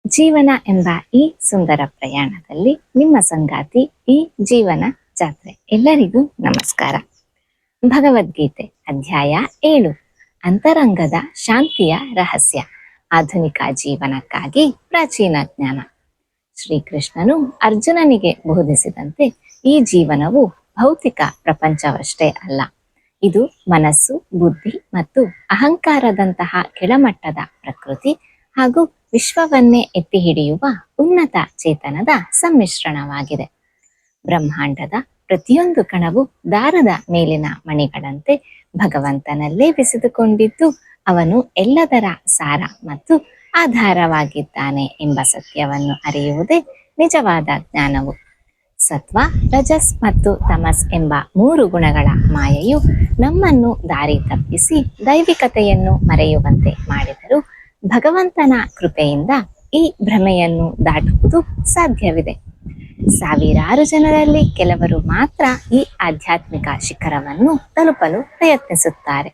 ಜೀವನ ಎಂಬ ಈ ಸುಂದರ ಪ್ರಯಾಣದಲ್ಲಿ ನಿಮ್ಮ ಸಂಗಾತಿ ಈ ಜೀವನ ಜಾತ್ರೆ. ಎಲ್ಲರಿಗೂ ನಮಸ್ಕಾರ. ಭಗವದ್ಗೀತೆ ಅಧ್ಯಾಯ 7, ಅಂತರಂಗದ ಶಾಂತಿಯ ರಹಸ್ಯ. ಆಧುನಿಕ ಜೀವನಕ್ಕಾಗಿ ಪ್ರಾಚೀನ ಜ್ಞಾನ. ಶ್ರೀಕೃಷ್ಣನು ಅರ್ಜುನನಿಗೆ ಬೋಧಿಸಿದಂತೆ ಈ ಜೀವನವು ಭೌತಿಕ ಪ್ರಪಂಚವಷ್ಟೇ ಅಲ್ಲ. ಇದು ಮನಸ್ಸು, ಬುದ್ಧಿ ಮತ್ತು ಅಹಂಕಾರದಂತಹ ಕೆಳಮಟ್ಟದ ಪ್ರಕೃತಿ ಹಾಗೂ ವಿಶ್ವವನ್ನೇ ಎತ್ತಿ ಹಿಡಿಯುವ ಉನ್ನತ ಚೇತನದ ಸಮ್ಮಿಶ್ರಣವಾಗಿದೆ. ಬ್ರಹ್ಮಾಂಡದ ಪ್ರತಿಯೊಂದು ಕಣವು ದಾರದ ಮೇಲಿನ ಮಣಿಗಳಂತೆ ಭಗವಂತನಲ್ಲೇ ಬೆಸೆದುಕೊಂಡಿದ್ದು, ಅವನು ಎಲ್ಲದರ ಸಾರ ಮತ್ತು ಆಧಾರವಾಗಿದ್ದಾನೆ ಎಂಬ ಸತ್ಯವನ್ನು ಅರಿಯುವುದೇ ನಿಜವಾದ ಜ್ಞಾನವು. ಸತ್ವ, ರಜಸ್ ಮತ್ತು ತಮಸ್ ಎಂಬ 3 ಗುಣಗಳ ಮಾಯೆಯು ನಮ್ಮನ್ನು ದಾರಿ ತಪ್ಪಿಸಿ ದೈವಿಕತೆಯನ್ನು ಮರೆಯುವಂತೆ ಮಾಡಿದರೂ ಭಗವಂತನ ಕೃಪೆಯಿಂದ ಈ ಭ್ರಮೆಯನ್ನು ದಾಟುವುದು ಸಾಧ್ಯವಿದೆ. ಸಾವಿರಾರು ಜನರಲ್ಲಿ ಕೆಲವರು ಮಾತ್ರ ಈ ಆಧ್ಯಾತ್ಮಿಕ ಶಿಖರವನ್ನು ತಲುಪಲು ಪ್ರಯತ್ನಿಸುತ್ತಾರೆ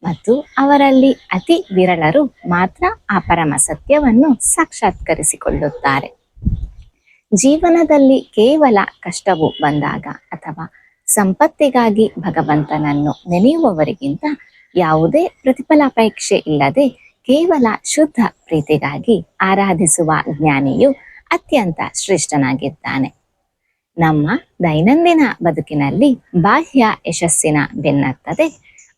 ಮತ್ತು ಅವರಲ್ಲಿ ಅತಿ ವಿರಳರು ಮಾತ್ರ ಆ ಪರಮ ಸತ್ಯವನ್ನು ಸಾಕ್ಷಾತ್ಕರಿಸಿಕೊಳ್ಳುತ್ತಾರೆ. ಜೀವನದಲ್ಲಿ ಕೇವಲ ಕಷ್ಟವು ಬಂದಾಗ ಅಥವಾ ಸಂಪತ್ತಿಗಾಗಿ ಭಗವಂತನನ್ನು ನೆನೆಯುವವರಿಗಿಂತ ಯಾವುದೇ ಪ್ರತಿಫಲಾಪೇಕ್ಷೆ ಇಲ್ಲದೆ ಕೇವಲ ಶುದ್ಧ ಪ್ರೀತಿಗಾಗಿ ಆರಾಧಿಸುವ ಜ್ಞಾನಿಯು ಅತ್ಯಂತ ಶ್ರೇಷ್ಠನಾಗಿದ್ದಾನೆ. ನಮ್ಮ ದೈನಂದಿನ ಬದುಕಿನಲ್ಲಿ ಬಾಹ್ಯ ಯಶಸ್ಸಿನ ಬೆನ್ನತ್ತದೆ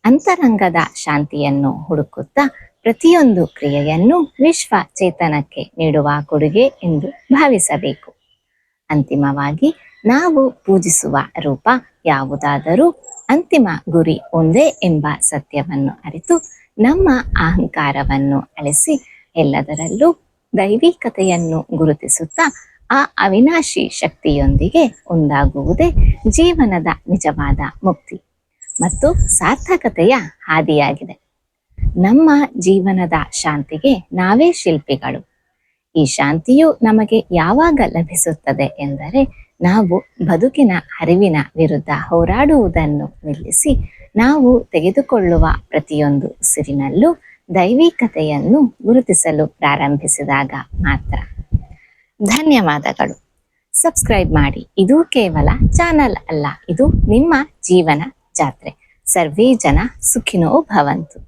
ಅಂತರಂಗದ ಶಾಂತಿಯನ್ನು ಹುಡುಕುತ್ತಾ ಪ್ರತಿಯೊಂದು ಕ್ರಿಯೆಯನ್ನು ವಿಶ್ವ ಚೇತನಕ್ಕೆ ನೀಡುವ ಕೊಡುಗೆ ಎಂದು ಭಾವಿಸಬೇಕು. ಅಂತಿಮವಾಗಿ ನಾವು ಪೂಜಿಸುವ ರೂಪ ಯಾವುದಾದರೂ ಅಂತಿಮ ಗುರಿ ಒಂದೇ ಎಂಬ ಸತ್ಯವನ್ನು ಅರಿತು ನಮ್ಮ ಅಹಂಕಾರವನ್ನು ಅಳಿಸಿ ಎಲ್ಲದರಲ್ಲೂ ದೈವಿಕತೆಯನ್ನು ಗುರುತಿಸುತ್ತಾ ಆ ಅವಿನಾಶಿ ಶಕ್ತಿಯೊಂದಿಗೆ ಒಂದಾಗುವುದೇ ಜೀವನದ ನಿಜವಾದ ಮುಕ್ತಿ ಮತ್ತು ಸಾರ್ಥಕತೆಯ ಹಾದಿಯಾಗಿದೆ. ನಮ್ಮ ಜೀವನದ ಶಾಂತಿಗೆ ನಾವೇ ಶಿಲ್ಪಿಗಳು. ಈ ಶಾಂತಿಯು ನಮಗೆ ಯಾವಾಗ ಲಭಿಸುತ್ತದೆ ಎಂದರೆ ನಾವು ಬದುಕಿನ ಹರಿವಿನ ವಿರುದ್ಧ ಹೋರಾಡುವುದನ್ನು ನಿಲ್ಲಿಸಿ ನಾವು ತೆಗೆದುಕೊಳ್ಳುವ ಪ್ರತಿಯೊಂದು ಉಸಿರಿನಲ್ಲೂ ದೈವಿಕತೆಯನ್ನು ಗುರುತಿಸಲು ಪ್ರಾರಂಭಿಸಿದಾಗ ಮಾತ್ರ. ಧನ್ಯವಾದಗಳು. ಸಬ್ಸ್ಕ್ರೈಬ್ ಮಾಡಿ. ಇದು ಕೇವಲ ಚಾನಲ್ ಅಲ್ಲ, ಇದು ನಿಮ್ಮ ಜೀವನ ಜಾತ್ರೆ. ಸರ್ವೇ ಜನ ಸುಖಿನೋ ಭವಂತು.